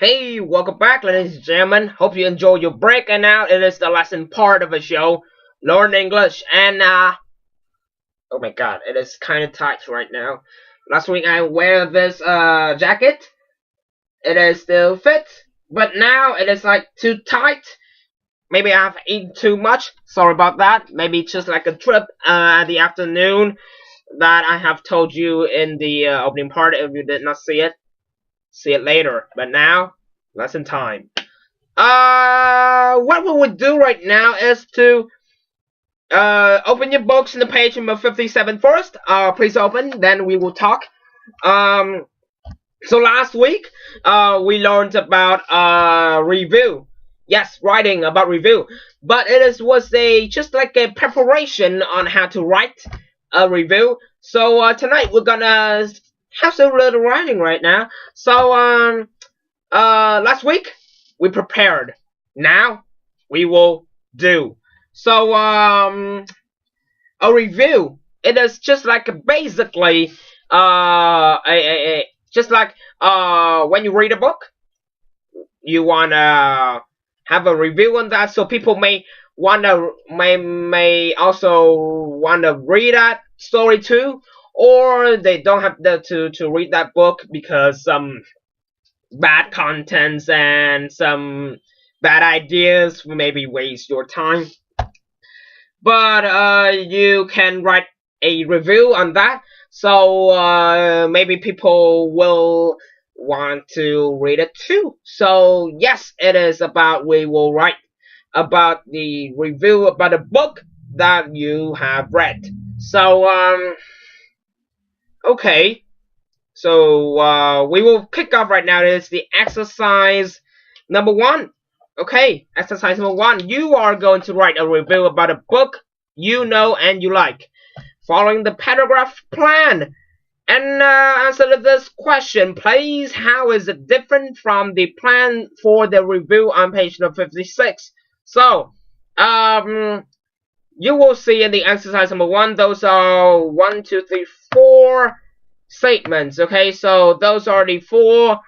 Hey, welcome back, ladies and gentlemen. Hope you enjoy your break. And now it is the lesson part of the show, learn English. And oh my God, it is kind of tight right now. Last week I wear this jacket. It is still fit, but now it is like too tight. Maybe I have eaten too much. Sorry about that. Maybe it's just like a trip at the afternoon that I have told you in the opening part. If you did not see it later. But now, lesson time. What we would do right now is to open your books in the page number 57 first. Please open, then we will talk. So last week, we learned about review. Yes, writing about review. But was just like a preparation on how to write a review. So tonight we're gonna have some little writing right now. So last week we prepared. Now we will do. So a review. It is just like basically just like when you read a book, you wanna have a review on that, so people may also wanna read that story too. Or they don't have to read that book because some bad contents and some bad ideas will maybe waste your time. But you can write a review on that, so maybe people will want to read it too. So yes, it is about we will write about the review about a book that you have read. So okay, so we will kick off right now. It is the exercise number 1. Okay, exercise number 1. You are going to write a review about a book you know and you like, following the paragraph plan. And answer to this question, please. How is it different from the plan for the review on page number 56? So, you will see in the exercise number 1, those are 1, 2, 3, 4 statements. Okay, so those are the four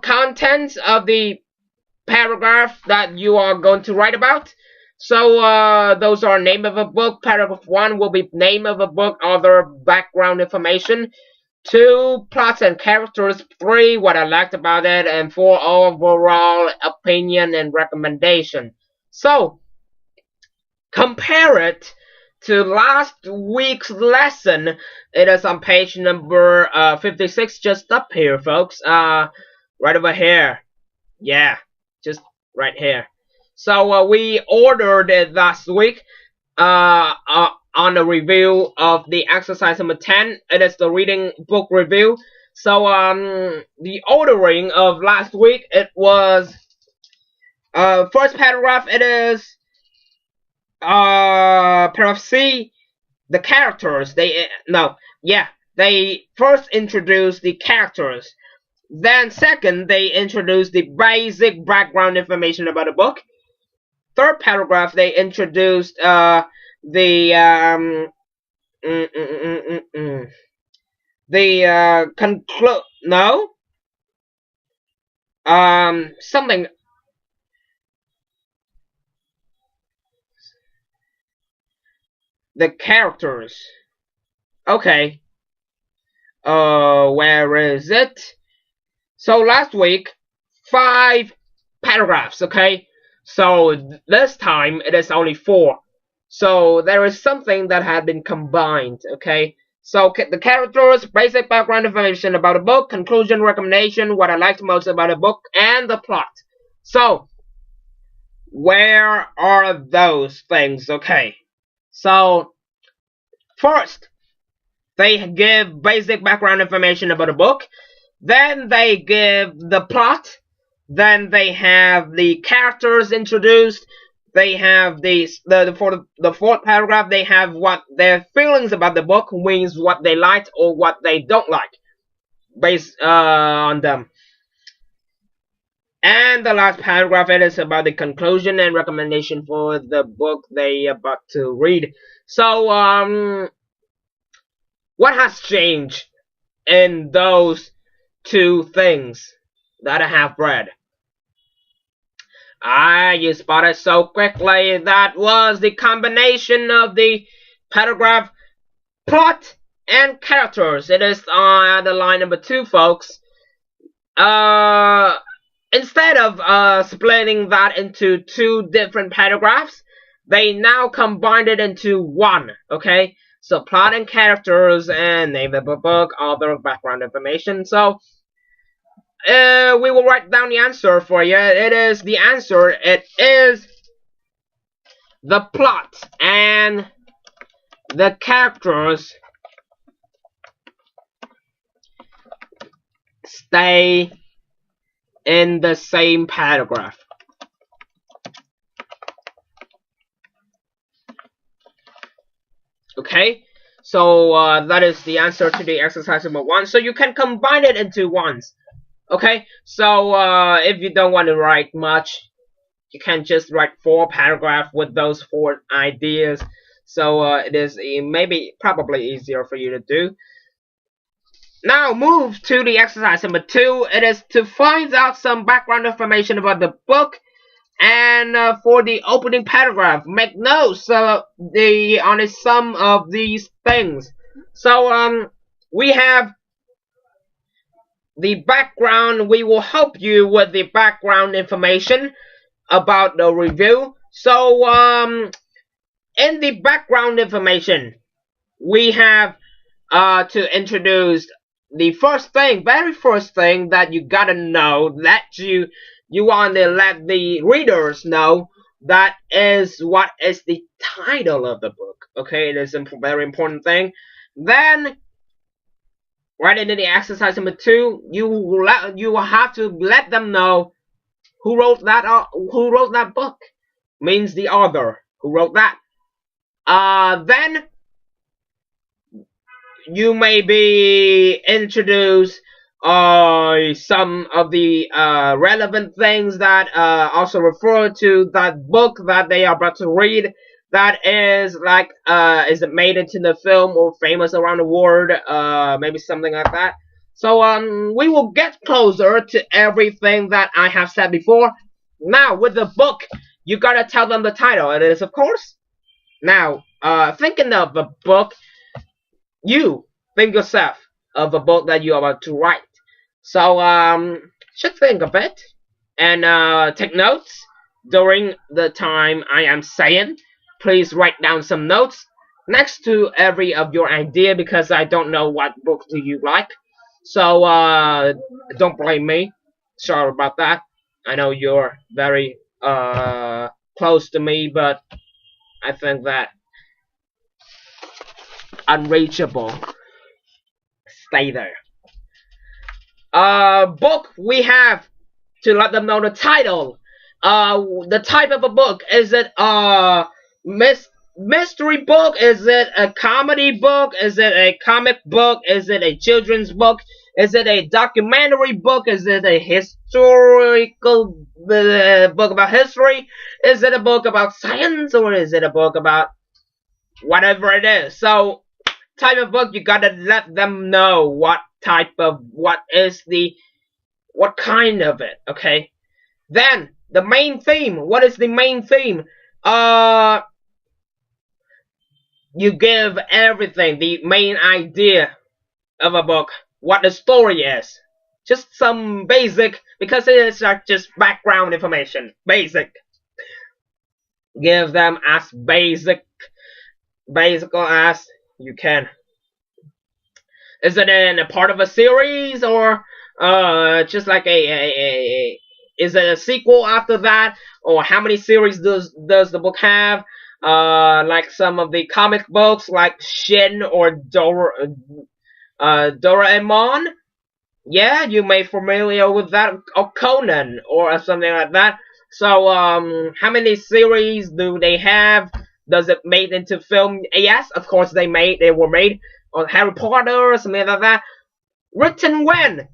contents of the paragraph that you are going to write about. So those are name of a book. Paragraph 1 will be name of a book, other background information. 2, plots and characters. 3, what I liked about it. And 4, overall opinion and recommendation. So, compare it to last week's lesson. It is on page number 56, just up here, folks. Right over here. Yeah, just right here. So we ordered it last week on a review of the exercise number 10. It is the reading book review. So the ordering of last week, it was first paragraph. It is paragraph C, the characters. They first introduce the characters. Then second, they introduce the basic background information about the book. Third paragraph, they introduced the characters. Okay. Where is it? So last week, 5 paragraphs, okay? So this time, it is only 4. So there is something that had been combined, okay? So the characters, basic background information about the book, conclusion, recommendation, what I liked most about the book, and the plot. So, where are those things, okay? So, first, they give basic background information about the book. Then they give the plot. Then they have the characters introduced. They have for the fourth paragraph, they have what their feelings about the book, means what they liked or what they don't like, based on them. And the last paragraph, it is about the conclusion and recommendation for the book they about to read. So what has changed in those two things that I have read. You spotted so quickly. That was the combination of the paragraph plot and characters. It is on the line number 2, folks. Instead of splitting that into 2 different paragraphs, they now combined it into one. Okay, so plot and characters, and name of the book, author, background information. So we will write down the answer for you. It is the answer. It is the plot and the characters stay in the same paragraph. Okay, so that is the answer to the exercise number 1. So you can combine it into ones. Okay, so if you don't want to write much, you can just write 4 paragraphs with those 4 ideas. So it is probably easier for you to do. Now move to the exercise number 2. It is to find out some background information about the book. And for the opening paragraph, make notes on some of these things. So we have the background. We will help you with the background information about the review. So in the background information, we have to introduce the very first thing that you gotta know, that you want to let the readers know, that is what is the title of the book. Okay, it is a very important thing. Then right into the exercise number 2, you will have to let them know who wrote that book. Means the author who wrote that. Then you may be introduced some of the relevant things that also refer to that book that they are about to read. That is like, is it made into the film or famous around the world? Maybe something like that. So we will get closer to everything that I have said before. Now with the book, you gotta tell them the title. It is, of course. Now thinking of a book, you think yourself of a book that you are about to write. So just think of it and take notes during the time I am saying. Please write down some notes next to every of your idea, because I don't know what book do you like. So don't blame me. Sorry about that. I know you're very close to me, but I think that unreachable. Stay there. Book, we have to let them know the title. The type of a book. Is it a mystery book? Is it a comedy book? Is it a comic book? Is it a children's book? Is it a documentary book? Is it a historical book about history? Is it a book about science? Or is it a book about whatever it is? So type of book, you gotta let them know what type of, what kind of it. Okay, then the main theme. What is the main theme? You give everything, the main idea of a book, what the story is, just some basic, because it is like just background information, basic. Give them as basic as you can. Is it in a part of a series, or just like is it a sequel after that, or how many series does the book have? Like some of the comic books, like Shin or Doraemon. Yeah, you may be familiar with that, or Conan or something like that. So how many series do they have? Does it made into film? Yes, of course they were made. Or Harry Potter or something like that. Written when?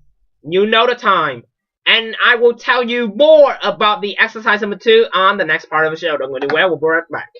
You know the time. And I will tell you more about the exercise number 2 on the next part of the show. Don't go anywhere, we'll be right back.